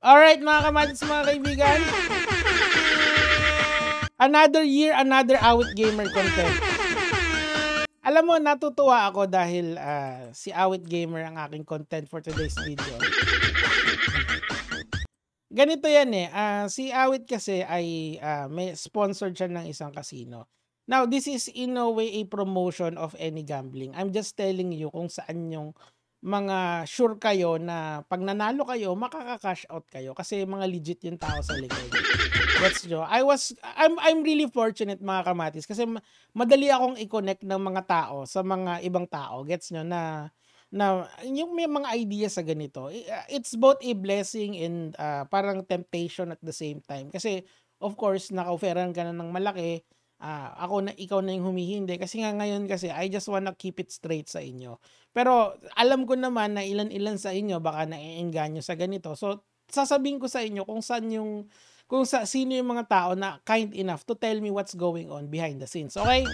Alright mga kamatis, mga kaibigan. Another year, another Awit Gamer content. Alam mo, natutuwa ako dahil si Awit Gamer ang aking content for today's video. Ganito yan eh. Si Awit kasi ay may sponsored siya ng isang casino. Now, this is in no way a promotion of any gambling. I'm just telling you kung saan yung mga sure kayo na pag nanalo kayo, makaka-cash out kayo kasi mga legit yung tao sa likod. That's Joe. I'm really fortunate mga kamatis kasi madali akong i-connect ng mga tao sa mga ibang tao. Gets nyo na yung may mga ideas sa ganito. It's both a blessing and parang temptation at the same time. Kasi of course, naka-offeran ka na ng malaki. Ikaw na yung humihindi kasi nga ngayon kasi I just wanna keep it straight sa inyo. Pero alam ko naman na ilan-ilan sa inyo baka naiengganyo sa ganito. So sasabihin ko sa inyo kung sino yung mga tao na kind enough to tell me what's going on behind the scenes. Okay?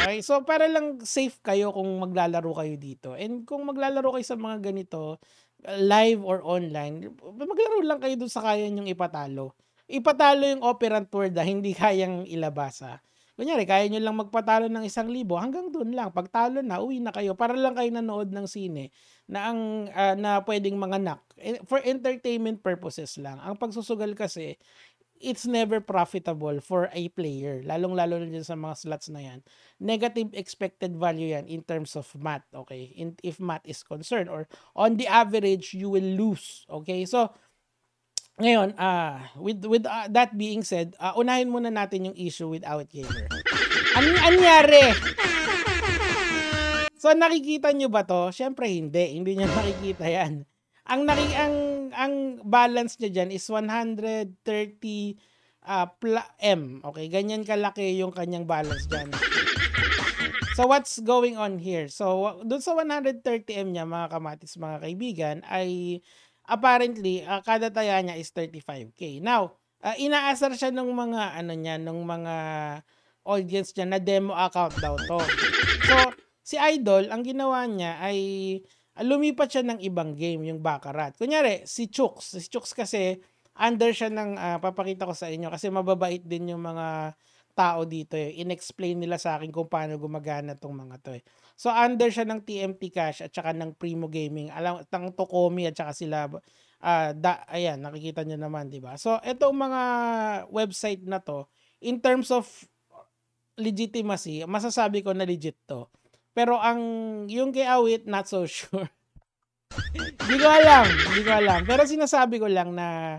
Okay, so para lang safe kayo kung maglalaro kayo dito. And kung maglalaro kayo sa mga ganito, live or online, maglaro lang kayo dun sa kaya nyong ipatalo. Ipatalo yung operant word na hindi kayang ilabasa. Kunyari, kaya nyo lang magpatalo ng 1,000, hanggang dun lang. Pag talo na, uwi na kayo. Para lang kayo nanood ng sine na pwedeng manganak. For entertainment purposes lang. Ang pagsusugal kasi, it's never profitable for a player. Lalong-lalo na dyan sa mga slots na yan. Negative expected value yan in terms of math. Okay? If math is concerned. Or on the average, you will lose. Okay? So, ngayon, with that being said, unahin muna natin yung issue with Awit Gamer. Anyari? So nakikita nyo ba to? Syempre hindi nyo nakikita yan. Ang balance niya dyan is 130 M. Okay, ganyan kalaki yung kanyang balance dyan. So what's going on here? So dun sa 130 M niya mga kamatis, mga kaibigan, ay apparently, kada taya niya is 35K. Now, inaasar siya ng mga mga audience niya na demo account daw to. So, si Idol, ang ginawa niya ay lumipat siya ng ibang game, yung Baccarat. Kunyari, si Chooks. Si Chooks kasi, under siya ng, papakita ko sa inyo, kasi mababait din yung mga tao dito. In-explain nila sa akin kung paano gumagana tong mga to. So, under siya ng TMT Cash at saka ng Primo Gaming. Alam, ng Tokomi at saka sila. Ayan, nakikita nyo naman, di ba? So, itong mga website na to, in terms of legitimacy, masasabi ko na legit to. Pero yung kay Awit, not so sure. Hindi ko alam. Pero sinasabi ko lang na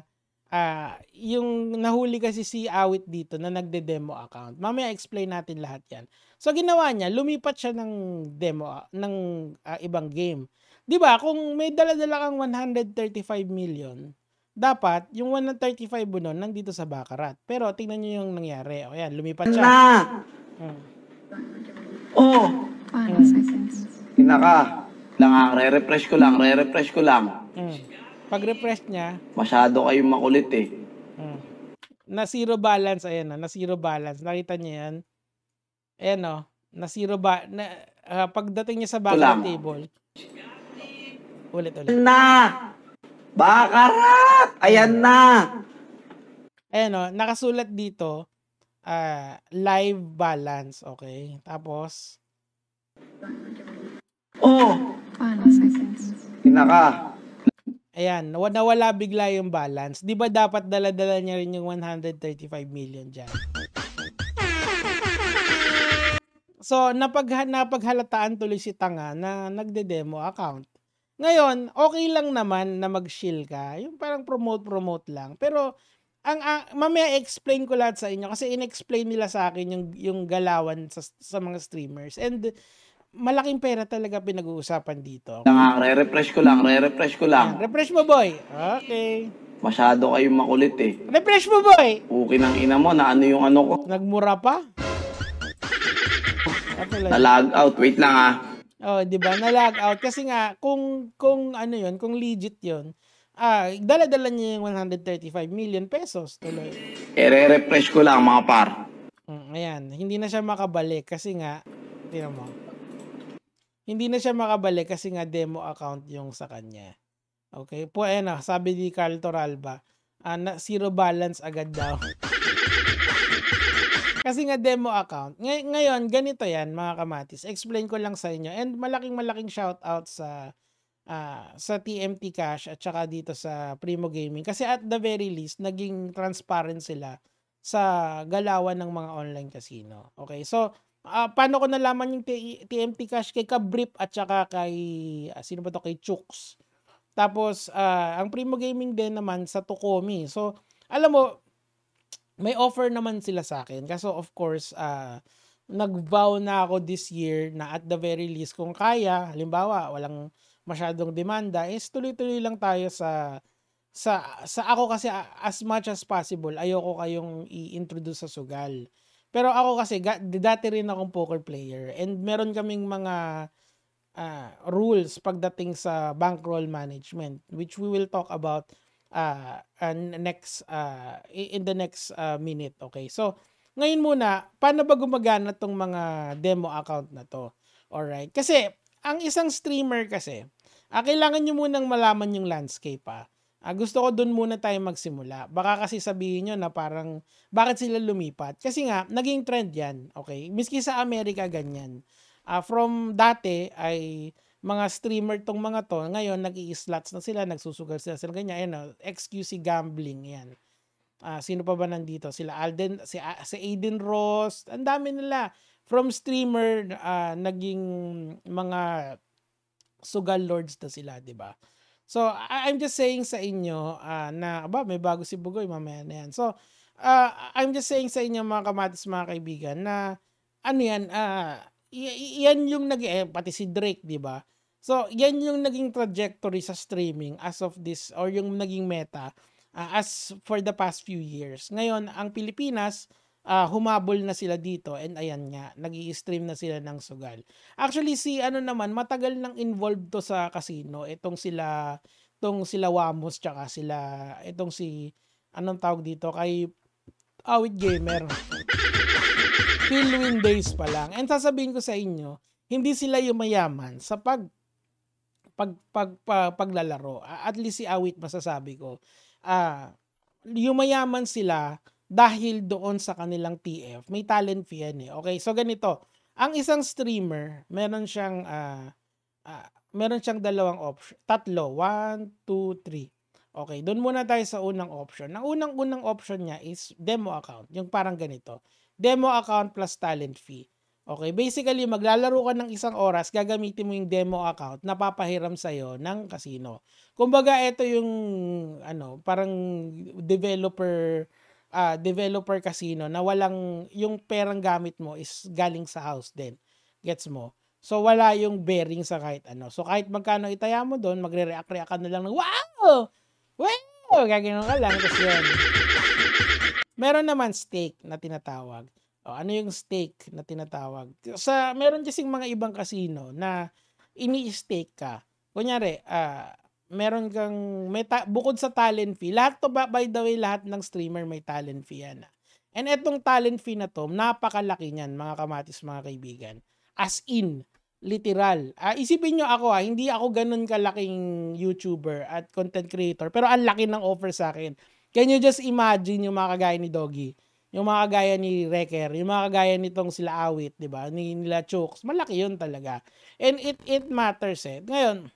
yung nahuli kasi si Awit dito na nagde-demo account. Mamaya explain natin lahat yan. So ginawa niya, lumipat siya ng demo ng ibang game. 'Di ba? Kung may dala-dala kang 135 million, dapat yung 135 mo nun nandito sa Baccarat. Pero tingnan niyo yung nangyari. O yan, lumipat siya. Pinaka lang, re-refresh ko lang. Pag-refresh niya, masyado kayong makulit eh. Na zero balance, ayan na zero balance. Nakita niyo yan? Ayan o, na zero pagdating niya sa Baccarat table. Ulit. Baccarat! Ayan na! Ayan o, nakasulat dito, live balance, okay? Tapos, pinaka ayan, nawala bigla yung balance. Di ba dapat dala-dala niya rin yung 135 million dyan? So, napaghalataan tuloy si Tanga na nagde-demo account. Ngayon, okay lang naman na mag-shill ka. Yung parang promote lang. Pero, mamaya explain ko lahat sa inyo kasi in-explain nila sa akin yung galawan sa mga streamers. And, malaking pera talaga pinag-uusapan dito. Re-refresh ko lang. Ayan, refresh mo, boy. Okay. Masyado kayong makulit eh. Refresh mo, boy. Okay ng ina mo na ano yung ano ko. Nagmura pa? Na-log out. Wait lang Oh, di ba? Na-log out kasi nga kung ano 'yon, kung legit 'yon, dala-dala niya yung 135 million pesos tuloy. Re-refresh ko lang mga par. Ayan, hindi na siya makabalik kasi nga tingnan mo. Hindi na siya makabalik kasi nga demo account yung sa kanya. Okay, po ayan na, sabi ni Carl Toralba, na zero balance agad daw. Kasi nga demo account. Ngayon ganito 'yan mga kamatis, explain ko lang sa inyo and malaking shoutout sa TMT Cash at saka dito sa Primo Gaming kasi at the very least naging transparent sila sa galawan ng mga online casino. Okay, so, paano ko nalaman yung TMT Cash? Kay Kabrip at saka kay, sino ba 'to, kay Chooks. Tapos, ang Primo Gaming din naman sa Tokomi. So, alam mo, may offer naman sila sa akin. Kaso of course, nag-vow na ako this year na at the very least kung kaya, halimbawa walang masyadong demanda, is tuloy-tuloy lang tayo sa ako kasi as much as possible ayoko kayong i-introduce sa sugal. Pero ako kasi dati rin akong poker player and meron kaming mga rules pagdating sa bankroll management which we will talk about in the next minute. Okay, so ngayon muna, paano ba gumagana tong mga demo account na to? Alright, kasi ang isang streamer kasi, kailangan nyo munang malaman yung landscape. Gusto ko dun muna tayo magsimula. Baka kasi sabihin nyo na parang bakit sila lumipat? Kasi nga, naging trend yan. Okay, miski sa Amerika ganyan. From dati ay mga streamer tong mga to, ngayon nag-i-slots na sila, nagsusugal sila ganyan, XQC gambling yan. Sino pa ba nandito? Sila Alden, si Aiden Ross, ang dami nila. From streamer, naging mga sugal lords na sila, di ba? So, I'm just saying sa inyo na, may bago si Bugoy, mamaya na yan. So, I'm just saying sa inyo mga kamatis, mga kaibigan, na ano yan, yan yung pati si Drake, di ba? So, yan yung naging trajectory sa streaming as of this, or yung naging meta as for the past few years. Ngayon, ang Pilipinas, humabol na sila dito and ayan nga, nag-i-stream na sila ng sugal. Actually, si ano naman, matagal nang involved to sa casino. Itong sila Wamos, tsaka itong si, anong tawag dito, kay Awit Gamer. Philwin days pa lang. And sasabihin ko sa inyo, hindi sila yung mayaman sa paglalaro. At least si Awit masasabi ko. Yumayaman sila dahil doon sa kanilang TF. May talent fee yan eh. Okay, so ganito. Ang isang streamer, meron siyang dalawang option. Tatlo. 1, 2, 3. Okay, doon muna tayo sa unang option. Ang unang option niya is demo account. Yung parang ganito. Demo account plus talent fee. Okay, basically maglalaro ka ng isang oras, gagamitin mo yung demo account na papahiram sa'yo ng casino. Kumbaga ito yung parang developer casino na walang, yung perang gamit mo is galing sa house din. Gets mo? So wala yung bearing sa kahit ano. So kahit magkano itaya mo doon, magre-react ka na lang ng wow! Wow! Gagawin ka lang. Tapos yun. Meron naman stake na tinatawag. Ano yung stake na tinatawag? Meron kasing mga ibang casino na ini-stake ka. Kunyari, meron kang, bukod sa talent fee, lahat to, by the way, lahat ng streamer may talent fee yan. And etong talent fee na to, napakalaki niyan, mga kamatis, mga kaibigan. As in, literal. Isipin nyo ako, hindi ako ganun kalaking YouTuber at content creator, pero ang laki ng offer sa akin. Can you just imagine yung mga kagaya ni Doggy? Yung mga kagaya ni Wrecker, yung mga kagaya nitong sila Awit, di ba? Nila Chooks, malaki yun talaga. And it matters eh. Ngayon,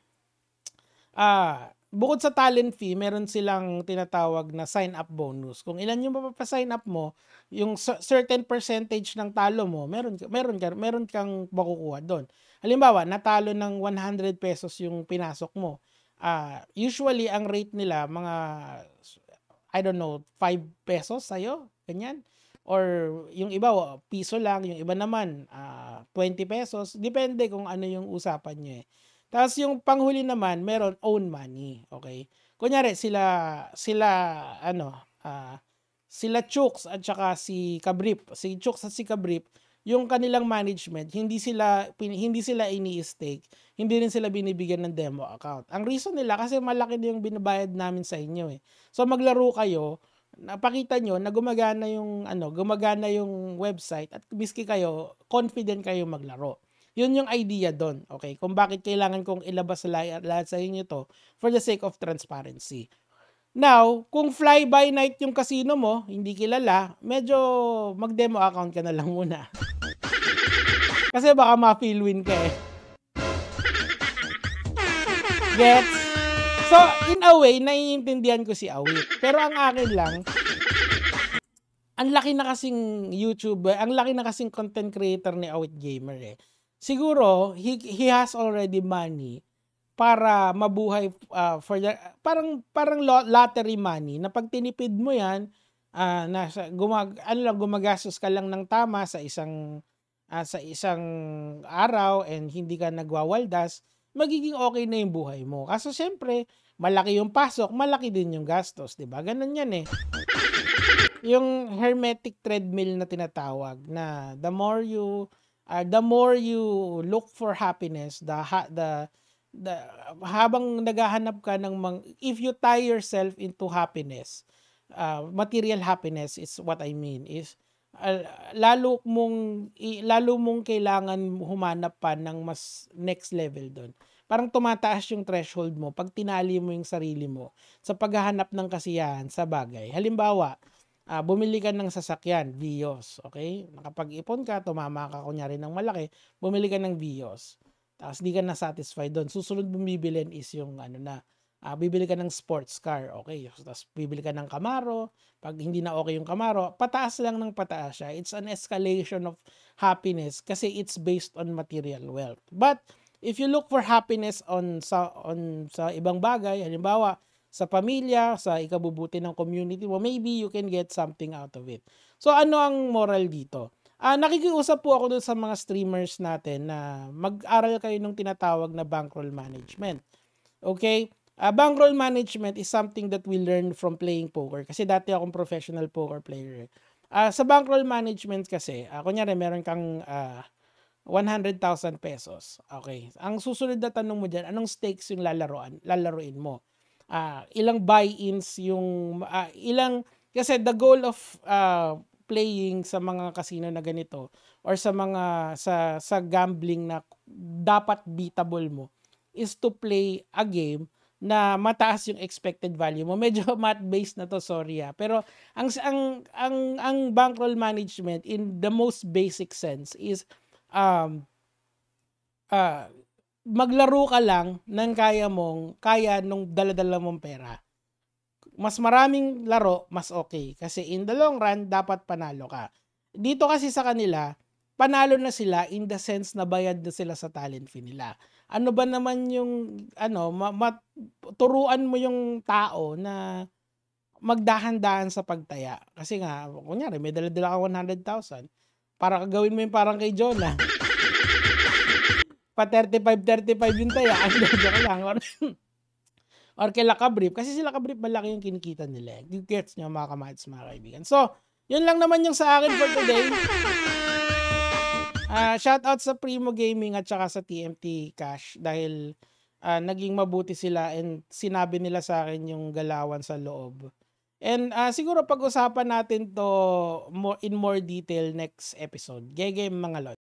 bukod sa talent fee, meron silang tinatawag na sign-up bonus. Kung ilan yung mapapa-sign up mo, yung certain percentage ng talo mo, meron kang makukuha doon. Halimbawa, natalo ng 100 pesos yung pinasok mo. Usually, ang rate nila, mga, I don't know, 5 pesos sa'yo, ganyan. Or yung iba, piso lang, yung iba naman, 20 pesos. Depende kung ano yung usapan nyo eh. Tapos yung panghuli naman, meron own money. Okay? Kunyari, sila Chooks at saka si Kabrip. Si Chooks at si Kabrip, yung kanilang management, hindi sila ini-stake, hindi rin sila binibigyan ng demo account. Ang reason nila, kasi malaki na yung binabayad namin sa inyo eh. So maglaro kayo, napakita nyo na gumagana yung website at miski kayo, confident kayo maglaro. Yun yung idea doon, okay? Kung bakit kailangan kong ilabas lahat sa inyo to for the sake of transparency. Now, kung fly by night yung casino mo, hindi kilala, medyo mag-demo account ka na lang muna. Kasi baka ma-feel win ka eh. Gets? So, in a way, naiintindihan ko si Awit. Pero ang akin lang, ang laki na kasing YouTuber, ang laki na kasing content creator ni Awit Gamer eh. Siguro, he has already money para mabuhay for the, parang lottery money na pag tinipid mo yan, gumagastos ka lang ng tama sa isang araw and hindi ka nagwawaldas, magiging okay na yung buhay mo. Kaso syempre, malaki yung pasok, malaki din yung gastos, 'di ba? Ganun yan eh. Yung hermetic treadmill na tinatawag na the more you look for happiness, habang naghahanap ka if you tie yourself into happiness, material happiness is what I mean is lalo mong kailangan humanap pa ng mas next level doon. Parang tumataas yung threshold mo pag tinali mo yung sarili mo sa paghahanap ng kasiyahan sa bagay. Halimbawa, bumili ka ng sasakyan, Vios, okay? Nakapag-ipon ka, tumama ka kunyari ng malaki, bumili ka ng Vios. Tapos di ka na satisfied doon. Susunod mong bibilin is yung bibili ka ng sports car, okay? Tapos bibili ka ng Camaro. Pag hindi na okay yung Camaro, pataas lang ng pataas siya. It's an escalation of happiness kasi it's based on material wealth. But if you look for happiness sa ibang bagay, halimbawa sa pamilya, sa ikabubuti ng community mo, maybe you can get something out of it. So ano ang moral dito? Nakikiusap po ako doon sa mga streamers natin na mag-aral kayo ng tinatawag na bankroll management. Okay? Bankroll management is something that we learn from playing poker kasi dati akong professional poker player. Sa bankroll management kasi, kunyari meron kang 100,000 pesos. Okay. Ang susunod na tanong mo dyan, anong stakes yung lalaruin mo? Ilang buy-ins yung kasi the goal of playing sa mga casino na ganito or sa mga sa gambling na dapat beatable mo is to play a game na mataas yung expected value mo. Medyo math-based na to, sorry pero ang bankroll management in the most basic sense is maglaro ka lang ng kaya nung dala-dala mong pera. Mas maraming laro, mas okay. Kasi in the long run, dapat panalo ka. Dito kasi sa kanila, panalo na sila in the sense na bayad na sila sa talent fee nila. Ano ba naman yung, turuan mo yung tao na magdahan-dahan sa pagtaya. Kasi nga, kunyari, may dala-dala ka 100,000. Para gawin mo yung parang kay Jonah. Pa 35 yung taya. Joke lang. Or kay Lakabrip. Kasi si Lakabrip malaki yung kinikita nila. You gets nyo mga kamads, mga kaibigan. So, yun lang naman yung sa akin for today. Shout out sa Primo Gaming at saka sa TMT Cash dahil naging mabuti sila and sinabi nila sa akin yung galawan sa loob. And siguro pag-usapan natin to in more detail next episode. Gege mga lord.